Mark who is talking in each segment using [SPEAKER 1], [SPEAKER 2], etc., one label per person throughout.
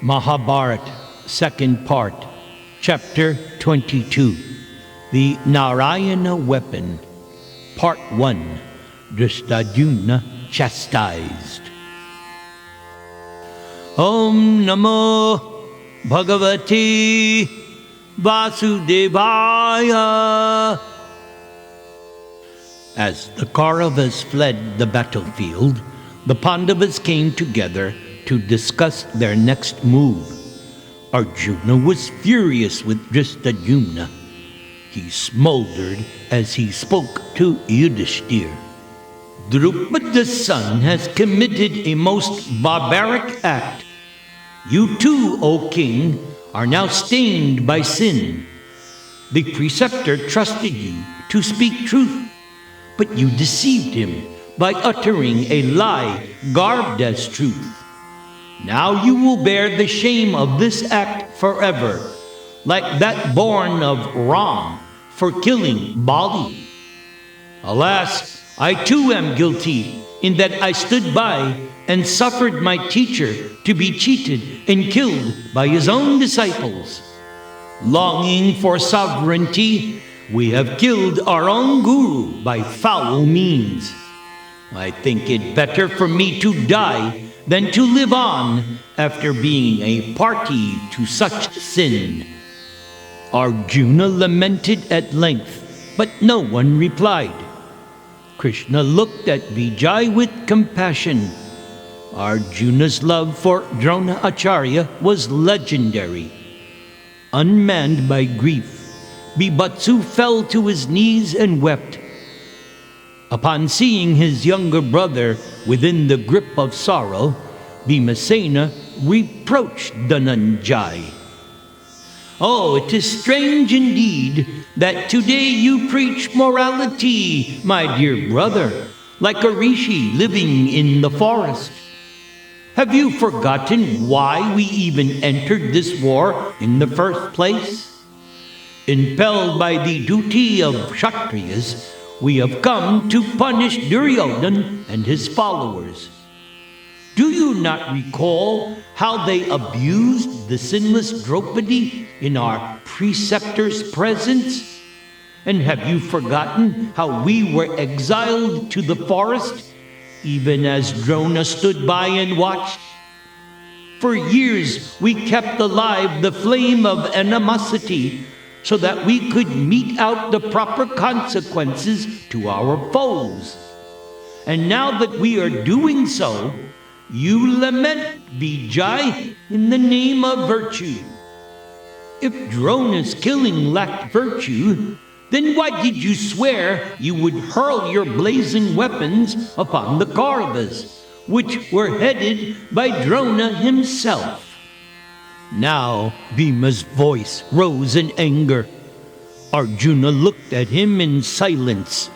[SPEAKER 1] Maha-Bharata, Second Part, Chapter 22, The Narayana Weapon, Part 1, Drishtadyumna Chastised. Om Namo Bhagavate Vasudevaya. As the Kauravas fled the battlefield, the Pandavas came together to discuss their next move. Arjuna was furious with Drishtadyumna. He smoldered as he spoke to Yudhishthir. Drupada's son has committed a most barbaric act. You too, O king, are now stained by sin. The preceptor trusted you to speak truth, but you deceived him by uttering a lie garbed as truth. Now you will bear the shame of this act forever, like that born of Ram for killing Bali. Alas, I too am guilty in that I stood by and suffered my teacher to be cheated and killed by his own disciples. Longing for sovereignty, we have killed our own guru by foul means. I think it better for me to die than to live on after being a party to such sin. Arjuna lamented at length, but no one replied. Krishna looked at Vijay with compassion. Arjuna's love for Drona Acharya was legendary. Unmanned by grief, Bibhatsu fell to his knees and wept. Upon seeing his younger brother within the grip of sorrow, Bhimasena reproached Dhananjay. Oh, it is strange indeed that today you preach morality, my dear brother, like a rishi living in the forest. Have you forgotten why we even entered this war in the first place? Impelled by the duty of Kshatriyas, we have come to punish Duryodhana and his followers. Do you not recall how they abused the sinless Draupadi in our preceptor's presence? And have you forgotten how we were exiled to the forest, even as Drona stood by and watched? For years we kept alive the flame of animosity, so that we could mete out the proper consequences to our foes. And now that we are doing so, you lament Vijay in the name of virtue. If Drona's killing lacked virtue, then why did you swear you would hurl your blazing weapons upon the Kauravas, which were headed by Drona himself? Now Bhima's voice rose in anger. Arjuna looked at him in silence.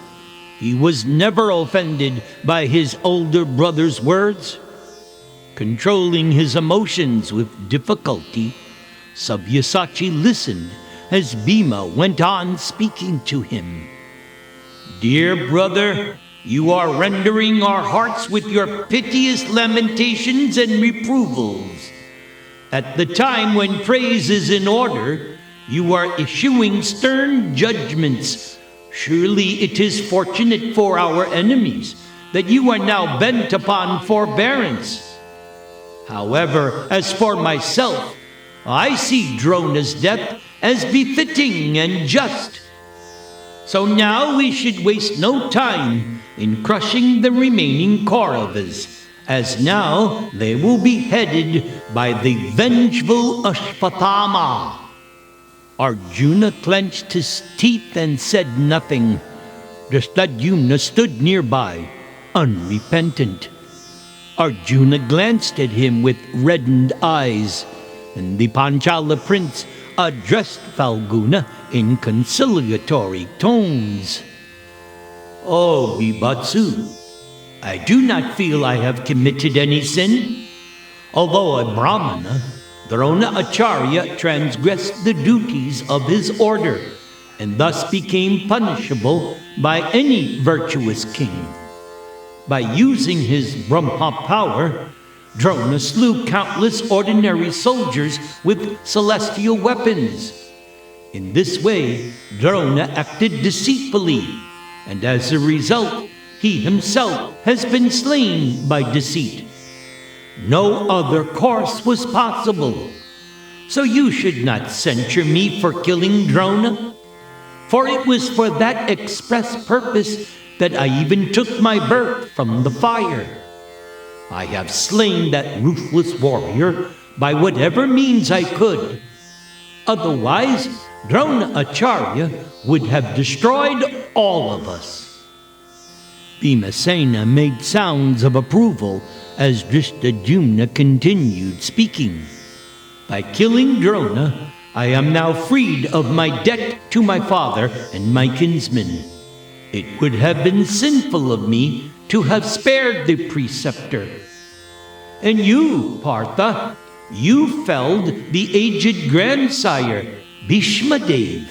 [SPEAKER 1] He was never offended by his older brother's words. Controlling his emotions with difficulty, Sabyasachi listened as Bhima went on speaking to him. Dear brother, you are rendering our hearts with your piteous lamentations and reprovals. At the time when praise is in order, you are issuing stern judgments. Surely it is fortunate for our enemies that you are now bent upon forbearance. However, as for myself, I see Drona's death as befitting and just. So now we should waste no time in crushing the remaining Kauravas, as now they will be headed by the vengeful Ashvatthama. Arjuna clenched his teeth and said nothing. Drishtadyumna stood nearby, unrepentant. Arjuna glanced at him with reddened eyes, and the Panchala prince addressed Falguna in conciliatory tones. Oh, Bibhatsu, I do not feel I have committed any sin. Although a Brahmana, Drona Acharya transgressed the duties of his order and thus became punishable by any virtuous king. By using his Brahma power, Drona slew countless ordinary soldiers with celestial weapons. In this way, Drona acted deceitfully, and as a result, he himself has been slain by deceit. No other course was possible. So you should not censure me for killing Drona, for it was for that express purpose that I even took my birth from the fire. I have slain that ruthless warrior by whatever means I could. Otherwise, Drona Acharya would have destroyed all of us. Bhimasena made sounds of approval as Drishtadyumna continued speaking. By killing Drona, I am now freed of my debt to my father and my kinsmen. It would have been sinful of me to have spared the preceptor. And you, Partha, you felled the aged grandsire, Bhishmadev.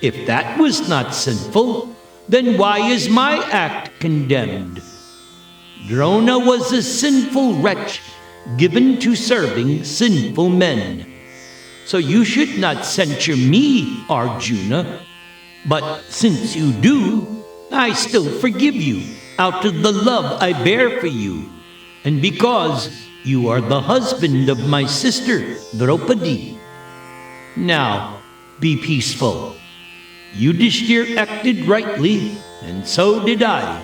[SPEAKER 1] If that was not sinful, then why is my act condemned? Drona was a sinful wretch given to serving sinful men. So you should not censure me, Arjuna. But since you do, I still forgive you out of the love I bear for you, and because you are the husband of my sister, Draupadi. Now, be peaceful. Yudhishthir acted rightly, and so did I.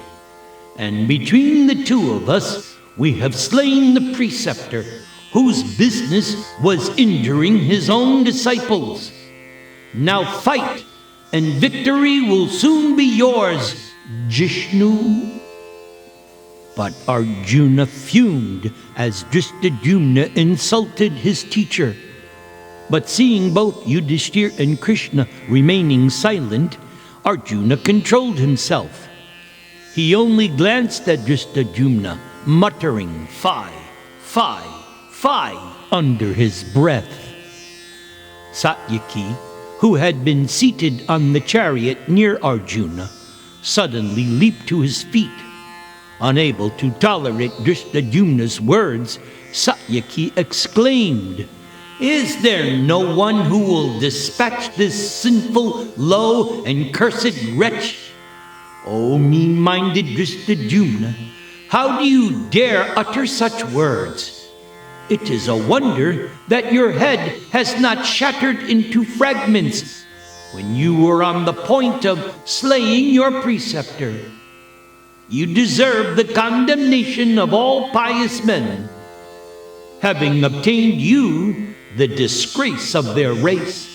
[SPEAKER 1] And between the two of us, we have slain the preceptor, whose business was injuring his own disciples. Now fight, and victory will soon be yours, Jishnu. But Arjuna fumed as Drishtadyumna insulted his teacher. But seeing both Yudhishthir and Krishna remaining silent, Arjuna controlled himself. He only glanced at Drishtadyumna, muttering, "Fie, fie, fie," under his breath. Satyaki, who had been seated on the chariot near Arjuna, suddenly leaped to his feet. Unable to tolerate Drishtadyumna's words, Satyaki exclaimed, "Is there no one who will dispatch this sinful, low, and cursed wretch? O mean-minded Drishtadyumna, how do you dare utter such words? It is a wonder that your head has not shattered into fragments when you were on the point of slaying your preceptor. You deserve the condemnation of all pious men. Having obtained you, the disgrace of their race,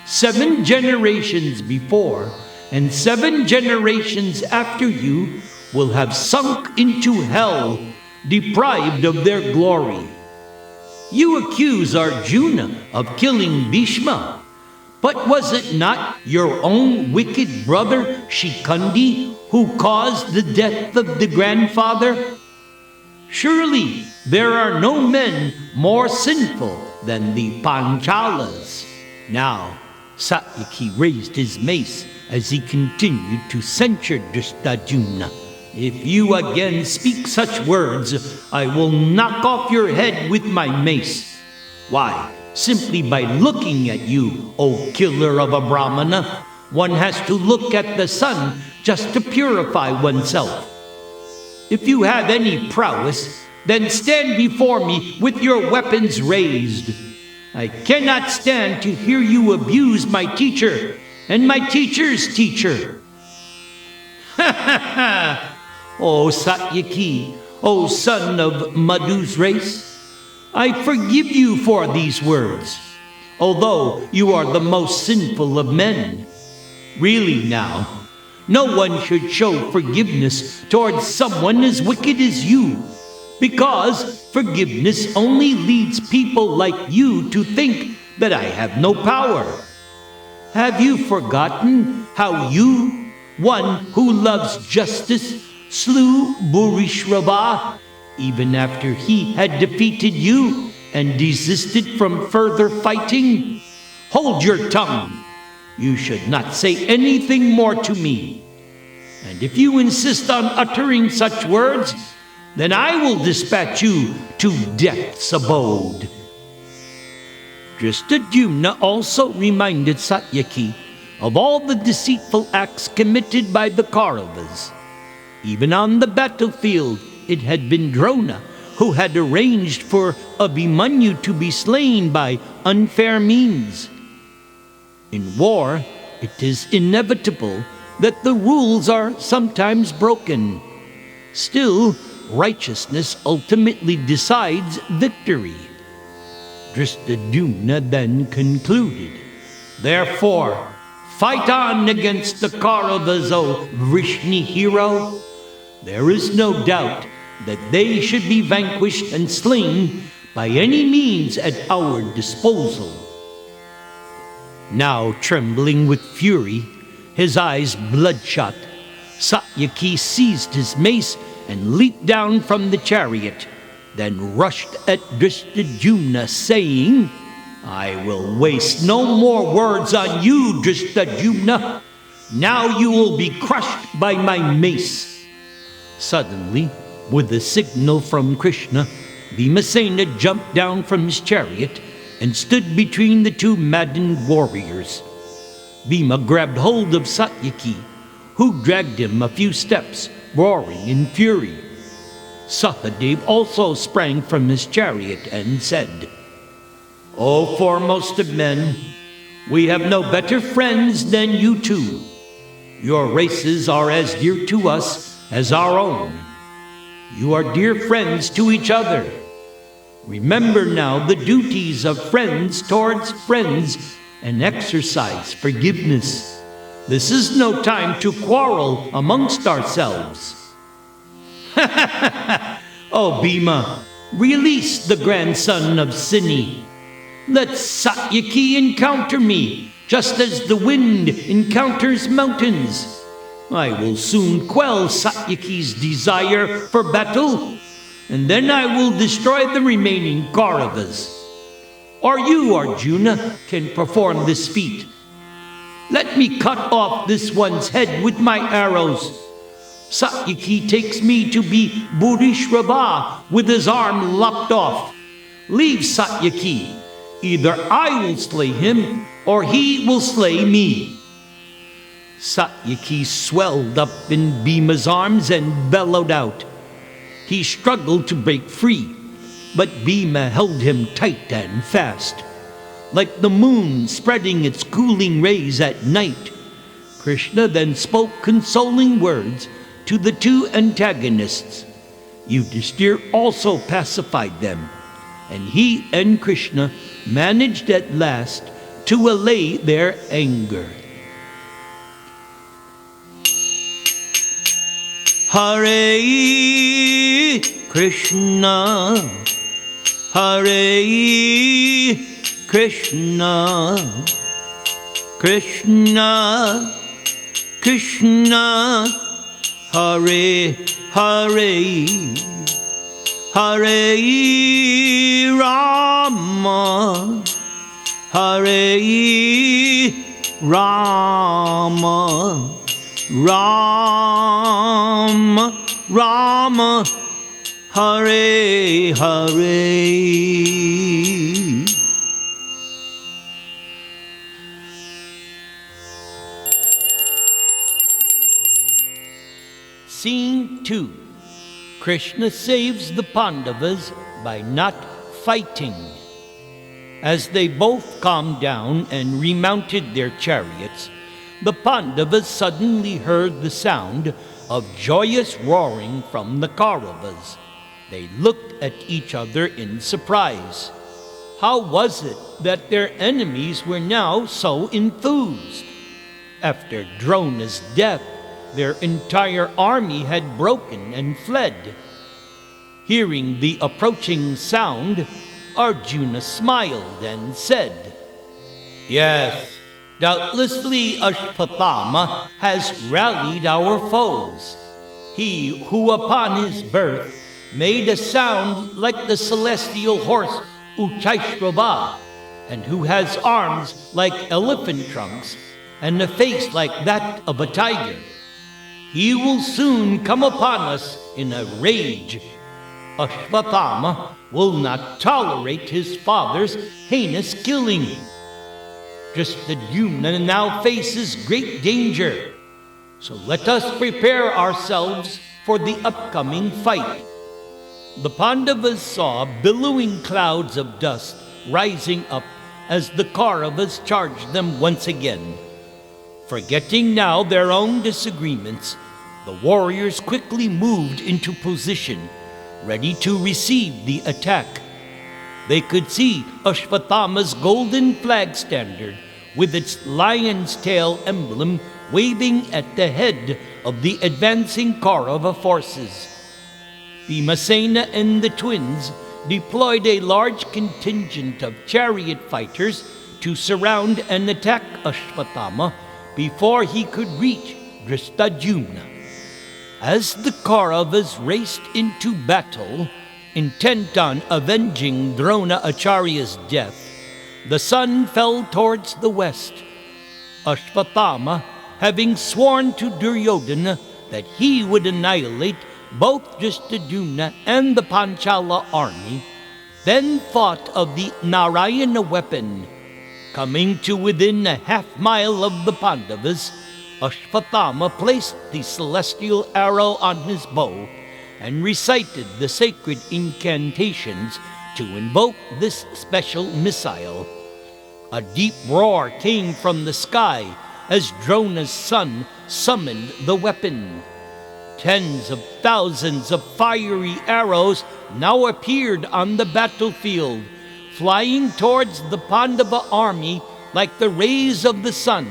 [SPEAKER 1] 7 generations before and 7 generations after you will have sunk into hell, deprived of their glory. You accuse Arjuna of killing Bhishma, but was it not your own wicked brother Shikandi who caused the death of the grandfather? Surely there are no men more sinful than the Panchalas." Now, Satyaki raised his mace as he continued to censure Drishtadyumna. "If you again speak such words, I will knock off your head with my mace. Why, simply by looking at you, O killer of a Brahmana, one has to look at the sun just to purify oneself. If you have any prowess, then stand before me with your weapons raised. I cannot stand to hear you abuse my teacher and my teacher's teacher." "Ha ha ha! O Satyaki, O son of Madhu's race, I forgive you for these words, although you are the most sinful of men. Really now, no one should show forgiveness towards someone as wicked as you, because forgiveness only leads people like you to think that I have no power. Have you forgotten how you, one who loves justice, slew Bhurishrava even after he had defeated you and desisted from further fighting? Hold your tongue. You should not say anything more to me. And if you insist on uttering such words, then I will dispatch you to death's abode." Drishtadyumna also reminded Satyaki of all the deceitful acts committed by the Kauravas. Even on the battlefield, it had been Drona who had arranged for Abhimanyu to be slain by unfair means. In war, it is inevitable that the rules are sometimes broken. Still, righteousness ultimately decides victory. Drishtadyumna then concluded, "Therefore, fight on against the Kauravas, O Vrishni hero. There is no doubt that they should be vanquished and slain by any means at our disposal." Now trembling with fury, his eyes bloodshot, Satyaki seized his mace and leaped down from the chariot, then rushed at Drishtadyumna, saying, "I will waste no more words on you, Drishtadyumna. Now you will be crushed by my mace." Suddenly, with a signal from Krishna, Bhimasena jumped down from his chariot and stood between the two maddened warriors. Bhima grabbed hold of Satyaki, who dragged him a few steps, roaring in fury. Sahadev also sprang from his chariot and said, "O foremost of men, we have no better friends than you two. Your races are as dear to us as our own. You are dear friends to each other. Remember now the duties of friends towards friends and exercise forgiveness. This is no time to quarrel amongst ourselves." "O Bhima, release the grandson of Sini. Let Satyaki encounter me, just as the wind encounters mountains. I will soon quell Satyaki's desire for battle, and then I will destroy the remaining Kauravas. Or you, Arjuna, can perform this feat. Let me cut off this one's head with my arrows. Satyaki takes me to be Bhurishrava with his arm lopped off. Leave Satyaki. Either I will slay him, or he will slay me." Satyaki swelled up in Bhima's arms and bellowed out. He struggled to break free, but Bhima held him tight and fast. Like the moon spreading its cooling rays at night, Krishna then spoke consoling words to the two antagonists. Yudhishthira also pacified them, and he and Krishna managed at last to allay their anger. Hare Krishna, Hare Krishna, Krishna Krishna, Hare Hare, Hare Rama, Hare Rama, Rama Rama, Hare Hare. Scene 2. Krishna saves the Pandavas by not fighting. As they both calmed down and remounted their chariots, the Pandavas suddenly heard the sound of joyous roaring from the Kauravas. They looked at each other in surprise. How was it that their enemies were now so enthused? After Drona's death, their entire army had broken and fled. Hearing the approaching sound, Arjuna smiled and said, "Yes, doubtlessly Ashwatthama has rallied our foes. He who upon his birth made a sound like the celestial horse Uchaistrava, and who has arms like elephant trunks and a face like that of a tiger. He will soon come upon us in a rage Ashvatthama will not tolerate his father's heinous killing. Drishtadyumna now faces great danger, so let us prepare ourselves for the upcoming fight. The Pandavas saw billowing clouds of dust rising up as the Kauravas charged them once again. Forgetting now their own disagreements, the warriors quickly moved into position, ready to receive the attack. They could see Ashvatthama's golden flag standard with its lion's tail emblem waving at the head of the advancing Kaurava forces. Bhimasena and the twins deployed a large contingent of chariot fighters to surround and attack Ashvatthama before he could reach Drishtadyumna. As the Kauravas raced into battle, intent on avenging Drona Acharya's death, the sun fell towards the west. Ashvatthama, having sworn to Duryodhana that he would annihilate both Drishtadyumna and the Panchala army, then thought of the Narayana weapon. Coming to within a half-mile of the Pandavas, Ashvatthama placed the celestial arrow on his bow and recited the sacred incantations to invoke this special missile. A deep roar came from the sky as Drona's son summoned the weapon. Tens of thousands of fiery arrows now appeared on the battlefield, flying towards the Pandava army like the rays of the sun.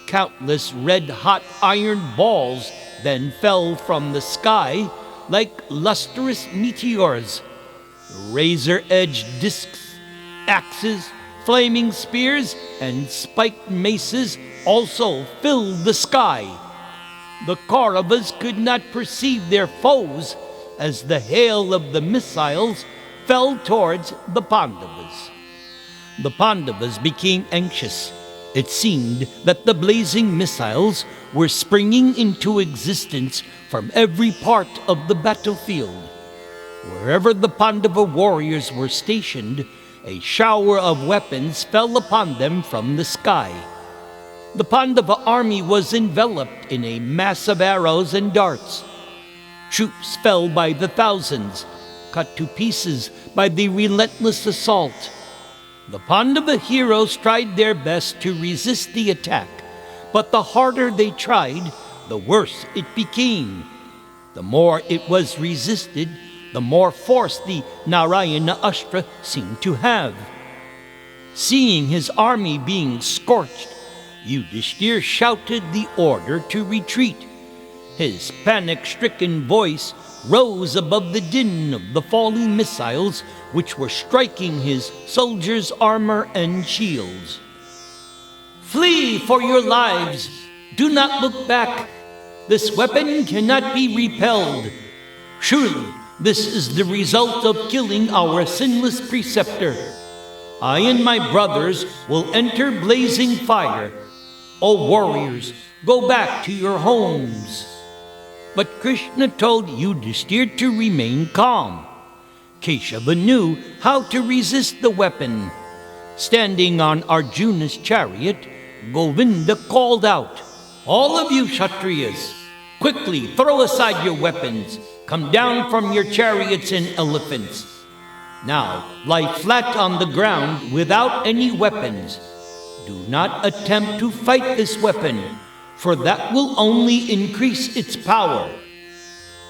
[SPEAKER 1] Countless red-hot iron balls then fell from the sky like lustrous meteors. Razor-edged discs, axes, flaming spears, and spiked maces also filled the sky. The Kauravas could not perceive their foes as the hail of the missiles fell towards the Pandavas. The Pandavas became anxious. It seemed that the blazing missiles were springing into existence from every part of the battlefield. Wherever the Pandava warriors were stationed, a shower of weapons fell upon them from the sky. The Pandava army was enveloped in a mass of arrows and darts. Troops fell by the thousands, cut to pieces by the relentless assault. The Pandava heroes tried their best to resist the attack, but the harder they tried, the worse it became. The more it was resisted, the more force the Narayana Astra seemed to have. Seeing his army being scorched, Yudhishthir shouted the order to retreat. His panic-stricken voice rose above the din of the falling missiles which were striking his soldiers' armor and shields. "Flee for your lives! Do not look back! This weapon cannot be repelled. Surely this is the result of killing our sinless preceptor. I and my brothers will enter blazing fire. O warriors, go back to your homes." But Krishna told Yudhishthir to remain calm. Keshava knew how to resist the weapon. Standing on Arjuna's chariot, Govinda called out, "All of you Kshatriyas, quickly throw aside your weapons. Come down from your chariots and elephants. Now lie flat on the ground without any weapons. Do not attempt to fight this weapon, for that will only increase its power.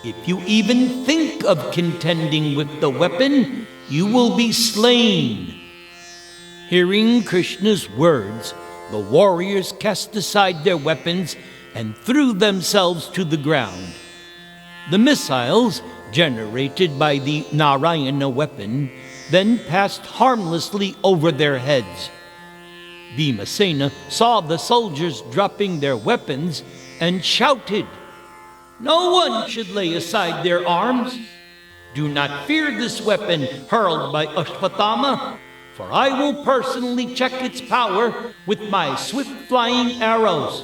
[SPEAKER 1] If you even think of contending with the weapon, you will be slain." Hearing Krishna's words, the warriors cast aside their weapons and threw themselves to the ground. The missiles, generated by the Narayana weapon, then passed harmlessly over their heads. Bhimasena saw the soldiers dropping their weapons and shouted, "No one should lay aside their arms. Do not fear this weapon hurled by Ashvatthama, for I will personally check its power with my swift-flying arrows."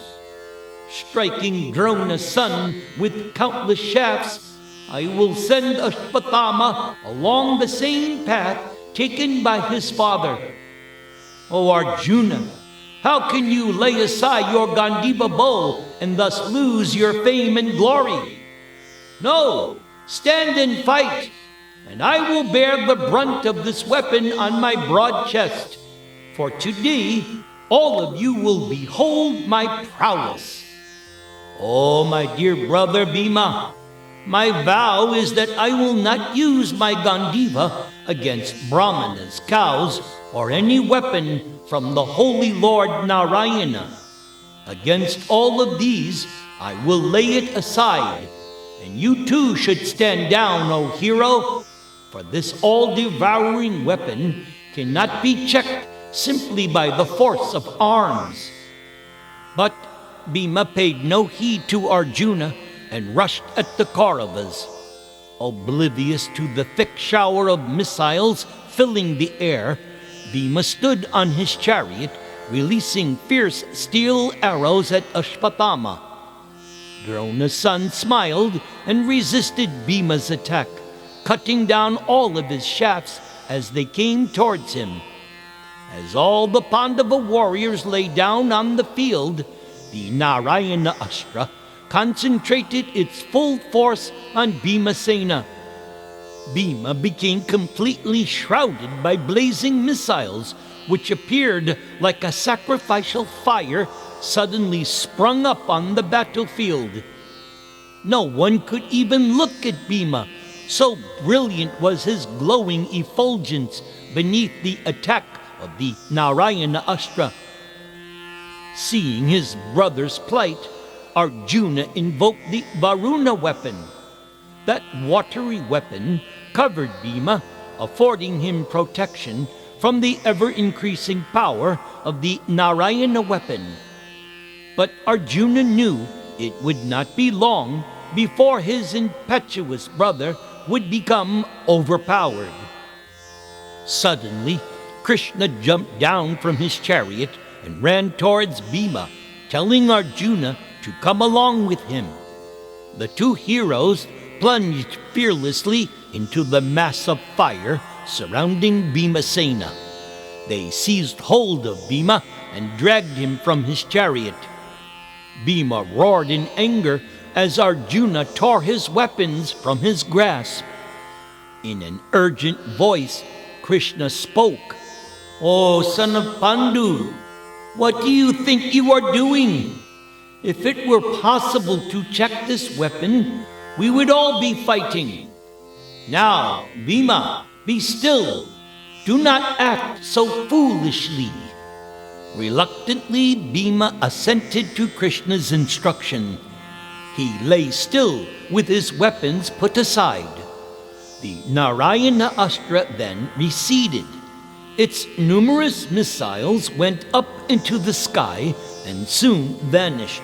[SPEAKER 1] Striking Drona's son with countless shafts, I will send Ashwatthama along the same path taken by his father. O Arjuna, how can you lay aside your Gandiva bow and thus lose your fame and glory? No, stand and fight, and I will bear the brunt of this weapon on my broad chest. For today, all of you will behold my prowess. Oh, my dear brother Bhima, my vow is that I will not use my Gandiva against Brahmanas, cows, or any weapon from the Holy Lord Narayana. Against all of these, I will lay it aside, and you too should stand down, O hero, for this all-devouring weapon cannot be checked simply by the force of arms. But Bhima paid no heed to Arjuna and rushed at the Kauravas. Oblivious to the thick shower of missiles filling the air, Bhima stood on his chariot, releasing fierce steel arrows at Ashwatthama. Drona's son smiled and resisted Bhima's attack, cutting down all of his shafts as they came towards him. As all the Pandava warriors lay down on the field, the Narayana Astra concentrated its full force on Bhimasena. Bhima became completely shrouded by blazing missiles, which appeared like a sacrificial fire suddenly sprung up on the battlefield. No one could even look at Bhima, so brilliant was his glowing effulgence beneath the attack of the Narayana Astra. Seeing his brother's plight, Arjuna invoked the Varuna weapon. That watery weapon covered Bhima, affording him protection from the ever-increasing power of the Narayana weapon. But Arjuna knew it would not be long before his impetuous brother would become overpowered. Suddenly, Krishna jumped down from his chariot and ran towards Bhima, telling Arjuna to come along with him. The two heroes plunged fearlessly into the mass of fire surrounding Bhimasena. They seized hold of Bhima and dragged him from his chariot. Bhima roared in anger as Arjuna tore his weapons from his grasp. In an urgent voice, Krishna spoke. "O son of Pandu, what do you think you are doing? If it were possible to check this weapon, we would all be fighting. Now, Bhima, be still. Do not act so foolishly." Reluctantly, Bhima assented to Krishna's instruction. He lay still with his weapons put aside. The Narayana Astra then receded. Its numerous missiles went up into the sky and soon vanished.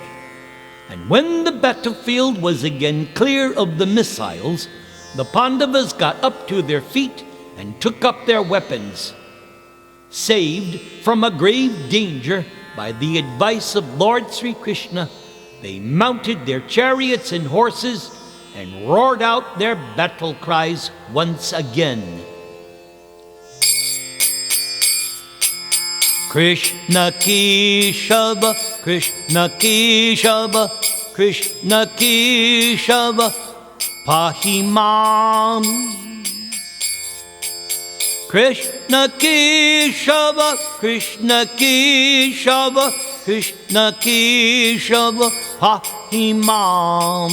[SPEAKER 1] And when the battlefield was again clear of the missiles, the Pandavas got up to their feet and took up their weapons. Saved from a grave danger by the advice of Lord Sri Krishna, they mounted their chariots and horses and roared out their battle cries once again. Krishna Keshava, Krishna Keshava, Krishna Keshava, Pahimam. Krishna Keshava, Krishna Keshava, Krishna Keshava, Pahimam.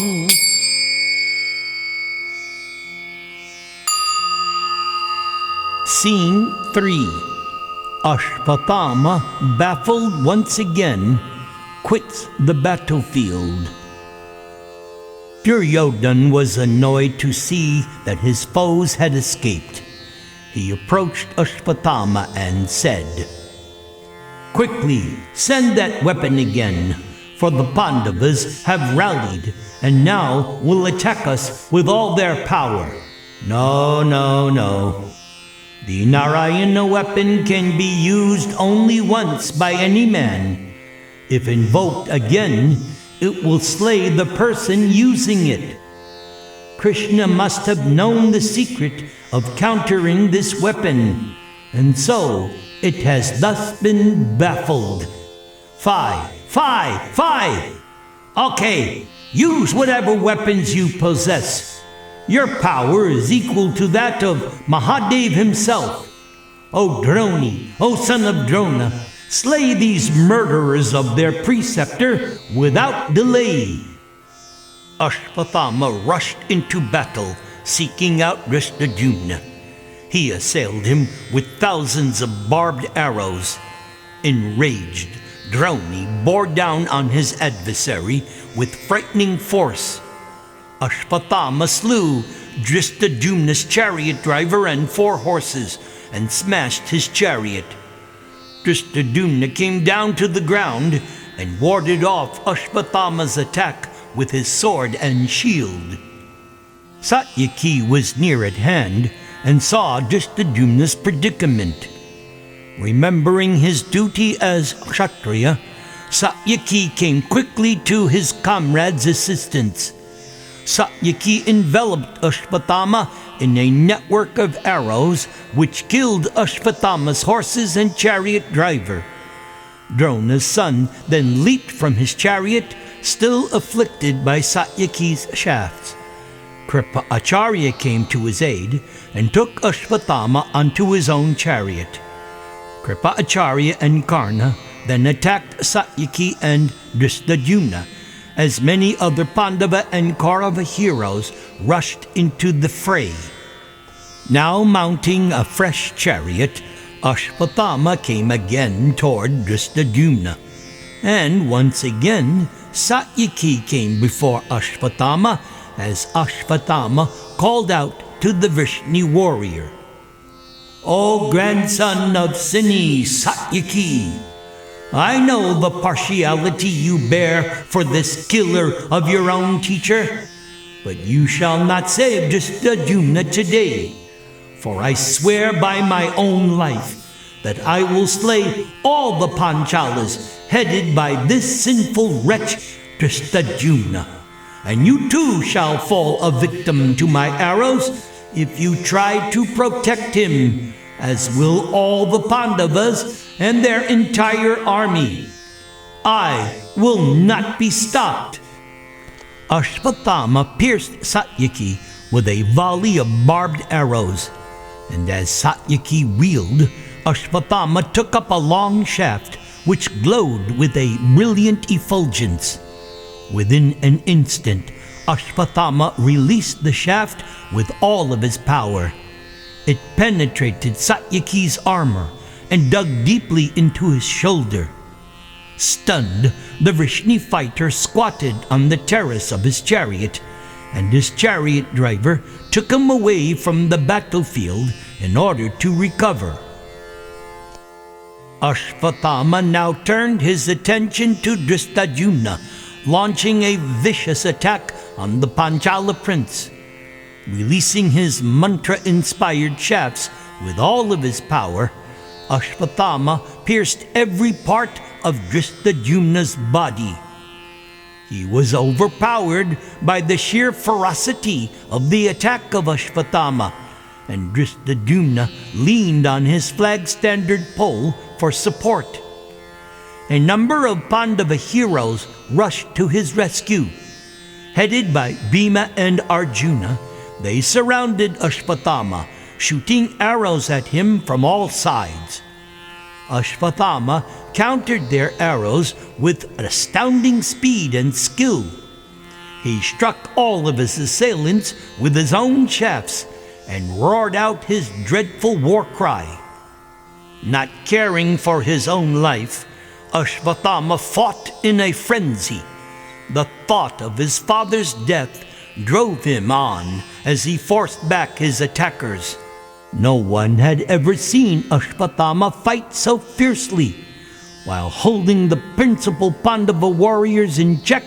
[SPEAKER 1] Scene 3. Ashwatthama, baffled once again, quits the battlefield. Duryodhana was annoyed to see that his foes had escaped. He approached Ashwatthama and said, "Quickly, send that weapon again, for the Pandavas have rallied and now will attack us with all their power." No, no, no. The Narayana weapon can be used only once by any man. If invoked again, it will slay the person using it. Krishna must have known the secret of countering this weapon, and so it has thus been baffled. Five. Okay, use whatever weapons you possess. Your power is equal to that of Mahadev himself. O Droni, O son of Drona, slay these murderers of their preceptor without delay. Ashvathama rushed into battle, seeking out Drishtadyumna. He assailed him with thousands of barbed arrows. Enraged, Droni bore down on his adversary with frightening force. Ashvathama slew Drishtadyumna's chariot driver and 4 horses and smashed his chariot. Drishtadyumna came down to the ground and warded off Ashvathama's attack with his sword and shield. Satyaki was near at hand and saw Drishtadyumna's predicament. Remembering his duty as Kshatriya, Satyaki came quickly to his comrade's assistance. Satyaki enveloped Ashvathama in a network of arrows which killed Ashvathama's horses and chariot driver. Drona's son then leaped from his chariot, still afflicted by Satyaki's shafts. Kripa Acharya came to his aid and took Ashvathama onto his own chariot. Kripa Acharya and Karna then attacked Satyaki and Drishtadyumna, as many other Pandava and Kaurava heroes rushed into the fray. Now mounting a fresh chariot, Ashvathama came again toward Drishtadyumna. And once again, Satyaki came before Ashvathama as Ashvathama called out to the Vrishni warrior. O grandson of Sini, Satyaki, I know the partiality you bear for this killer of your own teacher, but you shall not save Drishtadyumna today, for I swear by my own life that I will slay all the Panchalas headed by this sinful wretch Drishtadyumna, and you too shall fall a victim to my arrows if you try to protect him, as will all the Pandavas and their entire army. I will not be stopped. Ashvathama pierced Satyaki with a volley of barbed arrows, and as Satyaki reeled, Ashvathama took up a long shaft which glowed with a brilliant effulgence. Within an instant, Ashvathama released the shaft with all of his power. It penetrated Satyaki's armor and dug deeply into his shoulder. Stunned, the Vrishni fighter squatted on the terrace of his chariot, and his chariot driver took him away from the battlefield in order to recover. Ashvathama now turned his attention to Drishtadyumna, launching a vicious attack on the Panchala prince. Releasing his mantra-inspired shafts with all of his power, Ashvathama pierced every part of Drishtadyumna's body. He was overpowered by the sheer ferocity of the attack of Ashvathama, and Drishtadyumna leaned on his flag standard pole for support. A number of Pandava heroes rushed to his rescue. Headed by Bhima and Arjuna, they surrounded Ashvathama, shooting arrows at him from all sides. Ashvathama countered their arrows with astounding speed and skill. He struck all of his assailants with his own shafts and roared out his dreadful war cry. Not caring for his own life, Ashvathama fought in a frenzy. The thought of his father's death drove him on as he forced back his attackers. No one had ever seen Ashvathama fight so fiercely. While holding the principal Pandava warriors in check,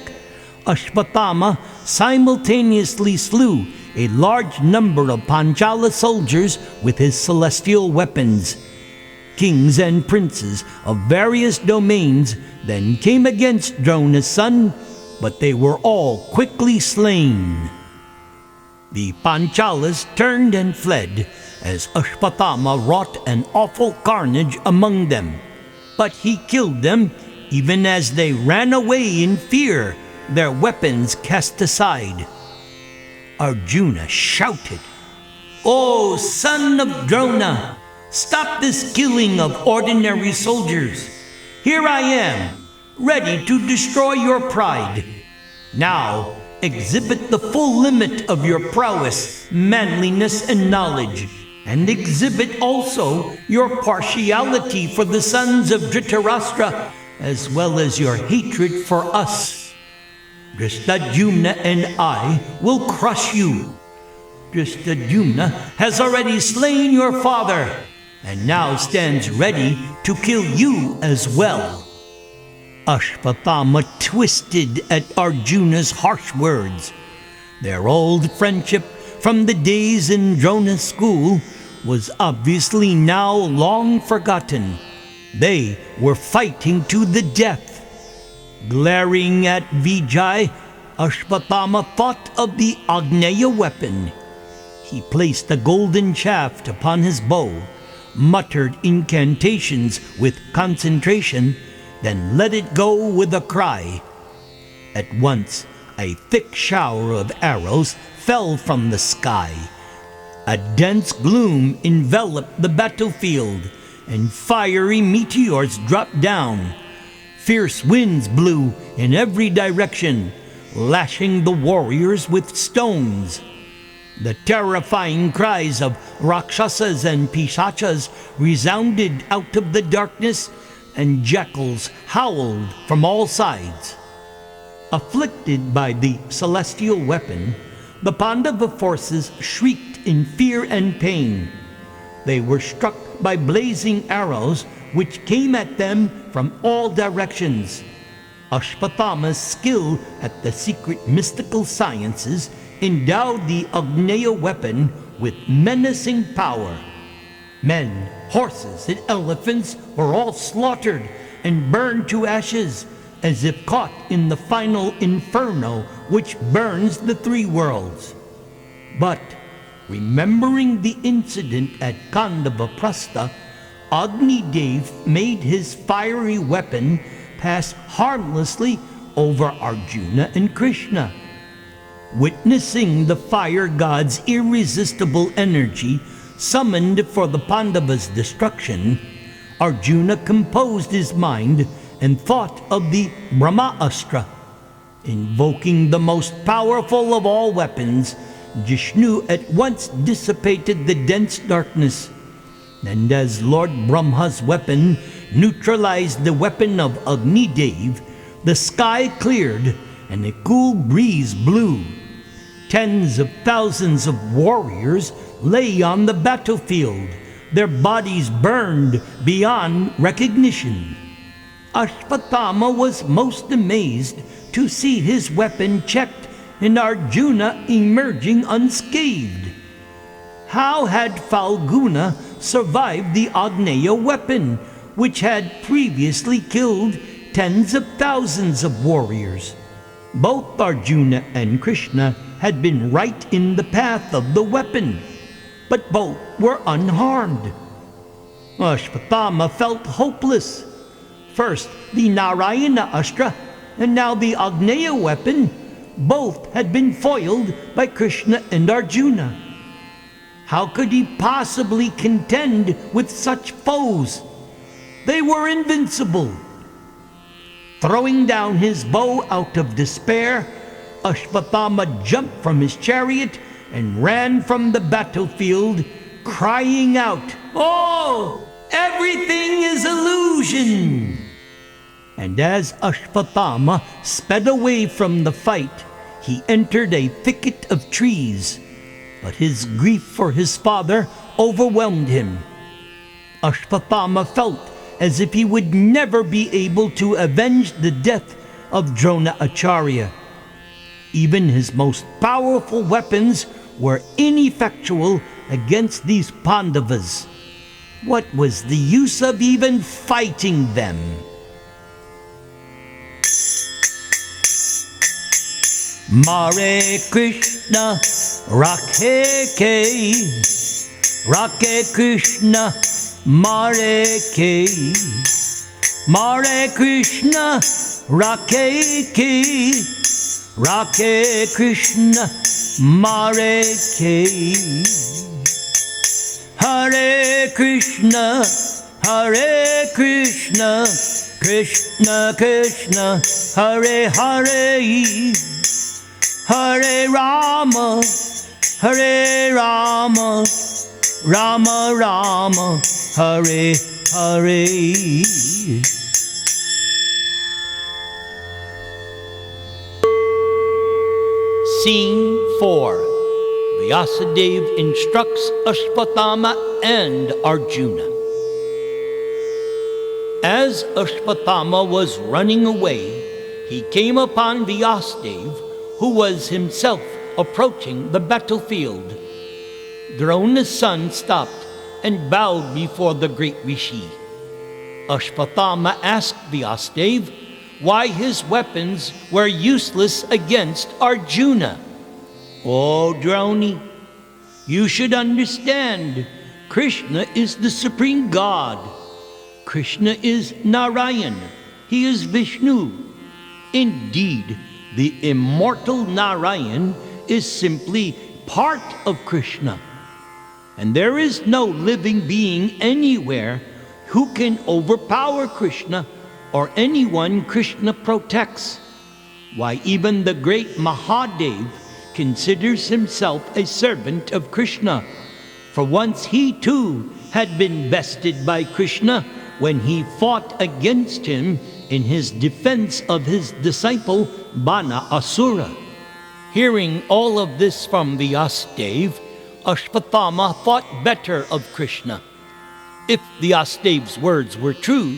[SPEAKER 1] Ashvathama simultaneously slew a large number of Panchala soldiers with his celestial weapons. Kings and princes of various domains then came against Drona's son, but they were all quickly slain. The Panchalas turned and fled as Ashvatthama wrought an awful carnage among them. But he killed them even as they ran away in fear, their weapons cast aside. Arjuna shouted, "O son of Drona, stop this killing of ordinary soldiers. Here I am, ready to destroy your pride. Now, exhibit the full limit of your prowess, manliness, and knowledge, and exhibit also your partiality for the sons of Dhritarashtra, as well as your hatred for us. Drishtadyumna and I will crush you. Drishtadyumna has already slain your father, and now stands ready to kill you as well." Ashvatthama twisted at Arjuna's harsh words. Their old friendship from the days in Drona's school was obviously now long forgotten. They were fighting to the death. Glaring at Vijay, Ashvatthama thought of the Agneya weapon. He placed a golden shaft upon his bow, muttered incantations with concentration, then let it go with a cry. At once, a thick shower of arrows fell from the sky. A dense gloom enveloped the battlefield, and fiery meteors dropped down. Fierce winds blew in every direction, lashing the warriors with stones. The terrifying cries of Rakshasas and Pishachas resounded out of the darkness, and jackals howled from all sides. Afflicted by the celestial weapon, the Pandava forces shrieked in fear and pain. They were struck by blazing arrows which came at them from all directions. Ashvatthama's skill at the secret mystical sciences endowed the Agneya weapon with menacing power. Men, horses, and elephants were all slaughtered and burned to ashes, as if caught in the final inferno which burns the three worlds. But, remembering the incident at Kandavaprastha, Agni Dev made his fiery weapon pass harmlessly over Arjuna and Krishna. Witnessing the fire god's irresistible energy summoned for the Pandavas' destruction, Arjuna composed his mind and thought of the Brahmastra. Invoking the most powerful of all weapons, Jishnu at once dissipated the dense darkness. And as Lord Brahma's weapon neutralized the weapon of Agni Dev, the sky cleared and a cool breeze blew. Tens of thousands of warriors lay on the battlefield, their bodies burned beyond recognition. Ashvatthama was most amazed to see his weapon checked and Arjuna emerging unscathed. How had Falguna survived the Agneya weapon, which had previously killed tens of thousands of warriors? Both Arjuna and Krishna had been right in the path of the weapon, but both were unharmed. Ashvatthama felt hopeless. First the Narayana Astra, and now the Agneya weapon, both had been foiled by Krishna and Arjuna. How could he possibly contend with such foes? They were invincible. Throwing down his bow out of despair, Ashvatthama jumped from his chariot and ran from the battlefield, crying out, "Oh, everything is illusion!" And as Ashvatthama sped away from the fight, he entered a thicket of trees. But his grief for his father overwhelmed him. Ashvatthama felt as if he would never be able to avenge the death of Drona Acharya. Even his most powerful weapons were ineffectual against these Pandavas. What was the use of even fighting them? Mare Krishna, Rakhe ke, Rakhe Krishna, Mare ke, Mare Krishna, Rakhe ke, Rakhe Krishna, Mare ke. Hare Krishna, Hare Krishna, Krishna Krishna, Hare Hare, Hare Rama, Hare Rama, Rama Rama, Hare Hare. Scene 4. Vyasadeva instructs Ashwatthama and Arjuna. As Ashwatthama was running away, he came upon Vyasadeva, who was himself approaching the battlefield. Drona's son stopped and bowed before the great Rishi. Ashwatthama asked Vyasadeva why his weapons were useless against Arjuna. "Oh, Droni, you should understand, Krishna is the supreme God. Krishna is Narayana. He is Vishnu. Indeed, the immortal Narayan is simply part of Krishna. And there is no living being anywhere who can overpower Krishna or anyone Krishna protects. Why, even the great Maha-Bharata considers himself a servant of Krishna, for once he too had been bested by Krishna when he fought against him in his defense of his disciple Bana Asura." Hearing all of this from Vyasadeva, Ashwatthama thought better of Krishna. If Vyasadeva's words were true,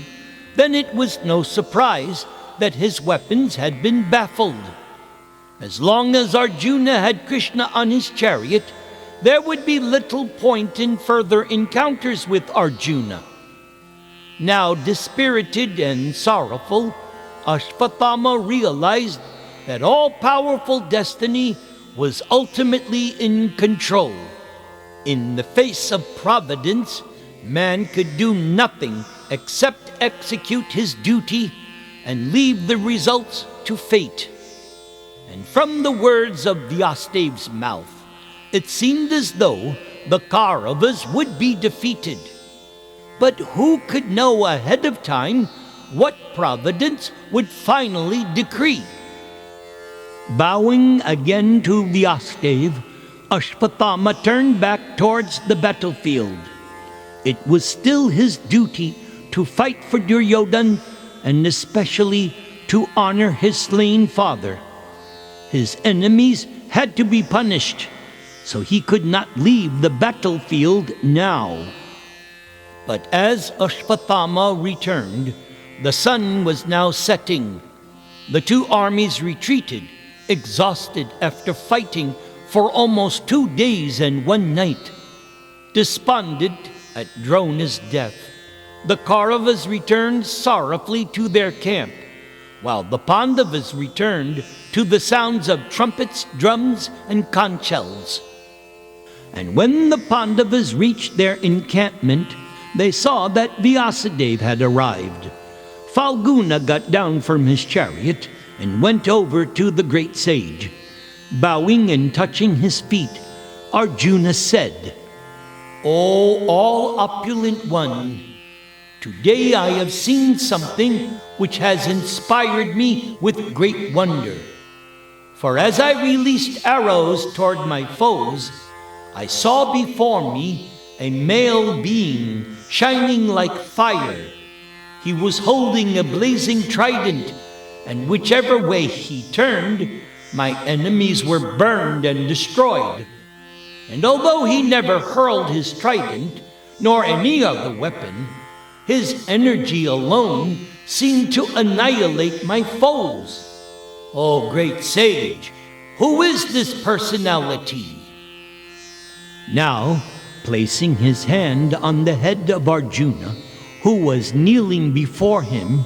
[SPEAKER 1] then it was no surprise that his weapons had been baffled. As long as Arjuna had Krishna on his chariot, there would be little point in further encounters with Arjuna. Now dispirited and sorrowful, Ashwatthama realized that all-powerful destiny was ultimately in control. In the face of providence, man could do nothing except execute his duty and leave the results to fate. And from the words of Vyasadeva's mouth, it seemed as though the Kauravas would be defeated. But who could know ahead of time what providence would finally decree? Bowing again to Vyasadeva, Ashwatthama turned back towards the battlefield. It was still his duty to fight for Duryodhana and especially to honor his slain father. His enemies had to be punished, so he could not leave the battlefield now. But as Ashwatthama returned, the sun was now setting. The two armies retreated, exhausted after fighting for almost 2 days and 1 night. Despondent at Drona's death, the Kauravas returned sorrowfully to their camp, while the Pandavas returned to the sounds of trumpets, drums, and conch shells. And when the Pandavas reached their encampment, they saw that Vyasadeva had arrived. Falguna got down from his chariot and went over to the great sage. Bowing and touching his feet, Arjuna said, "O all opulent one, today I have seen something which has inspired me with great wonder. For as I released arrows toward my foes, I saw before me a male being shining like fire. He was holding a blazing trident, and whichever way he turned, my enemies were burned and destroyed. And although he never hurled his trident, nor any other weapon, his energy alone seemed to annihilate my foes. O great sage, who is this personality?" Now, placing his hand on the head of Arjuna, who was kneeling before him,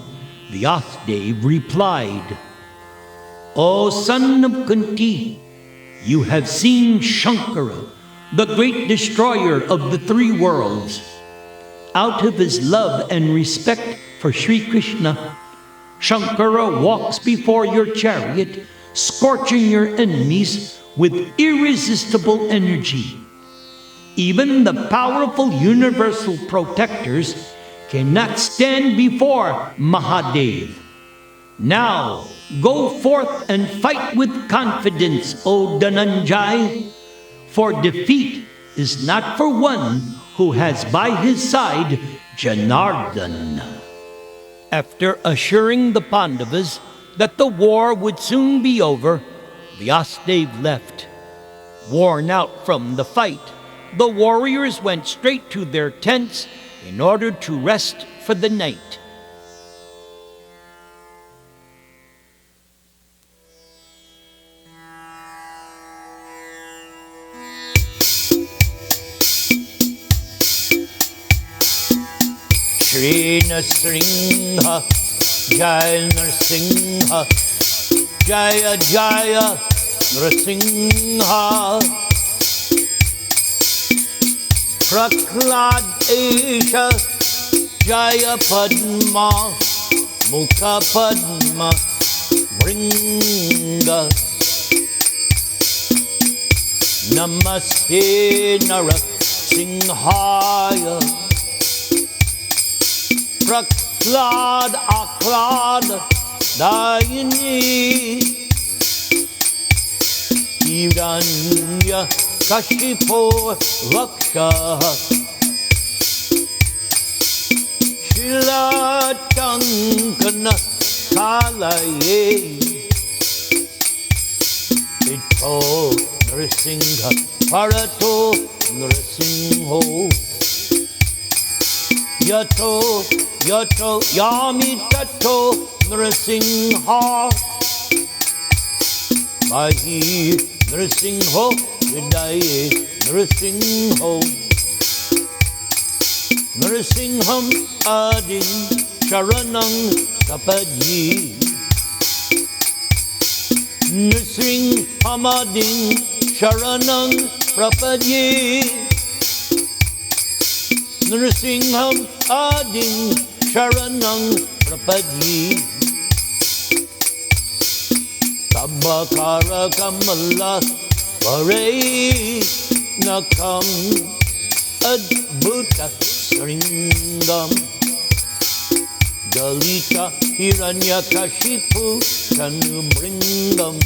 [SPEAKER 1] Vyasadeva replied, "O son of Kunti, You have seen Shankara, the great destroyer of the three worlds. Out of his love and respect for Sri Krishna, Shankara walks before your chariot, scorching your enemies with irresistible energy. Even the powerful universal protectors cannot stand before Mahadev. Now, go forth and fight with confidence, O Dhananjay, for defeat is not for one who has by his side Janardhan. After assuring the Pandavas that the war would soon be over, Vyasadeva left. Worn out from the fight, the warriors went straight to their tents in order to rest for the night. Shri Narsingha, Jai Narsingha, Jaya Jaya Narsingha. Prahlad Esha, Jaya Padma, Mukha Padma, Bringa. Namaste Narasimhaya. Prahlad Aklad Dayini Hiranya Kashipo Raksha Shila Chankana Kalaye Ito Narsingha Parato Narsingho Yato Yato Yami Tato Narsingha Mahi Narsingho Vidaye Narsingho Narsingham Adin Sharanang Kapadyi Narsingh Adin Sharanang Prapadyi Narsingham Adin Sharanang Prapadyi Tabbakara Kamala Vare Nakam Adbhuta Sringam Dalita Hiranyakashipu Tanubringam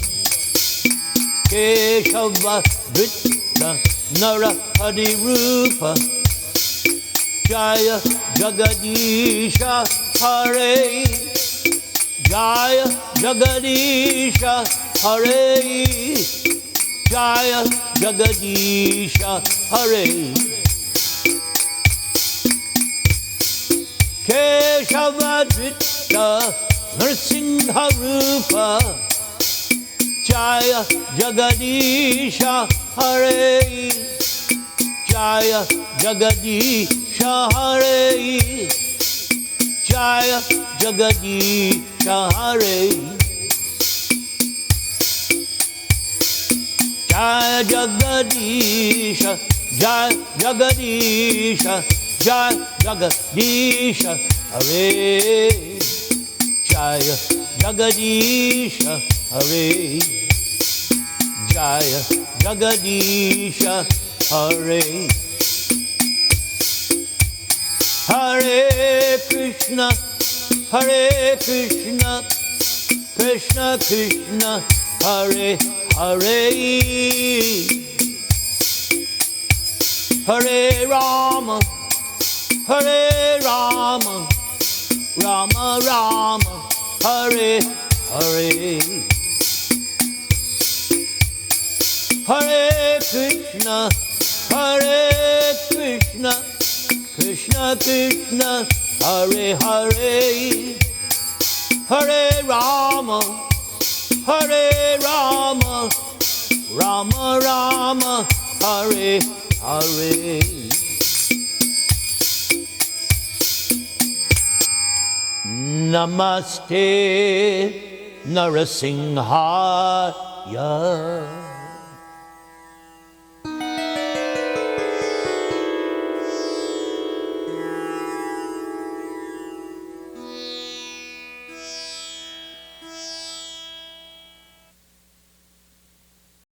[SPEAKER 1] Keshava Vritta Narahadi Rupa Jaya Jagadisha Hare Jaya Jagadisha Hare Jaya Jagadisha Hare Keshavadritta Narsingha Rupa Jaya Jagadisha Hare Jaya Jagadisha Hare Jaya Jagadisha Hare Jaya Jagadisha Jaya Jagadisha Jaya Jagadisha Hare Jaya Jagadisha Hare Jaya Jagadisha Hare Hare Krishna Hare Krishna Krishna Krishna Hare Hare Hare Rama Hare Rama Rama Rama Hare Hare Hare Krishna Hare Krishna Krishna Krishna Hare Hare Hare Rama Hare Rama Rama Rama Hare Hare Namaste Narasimhaya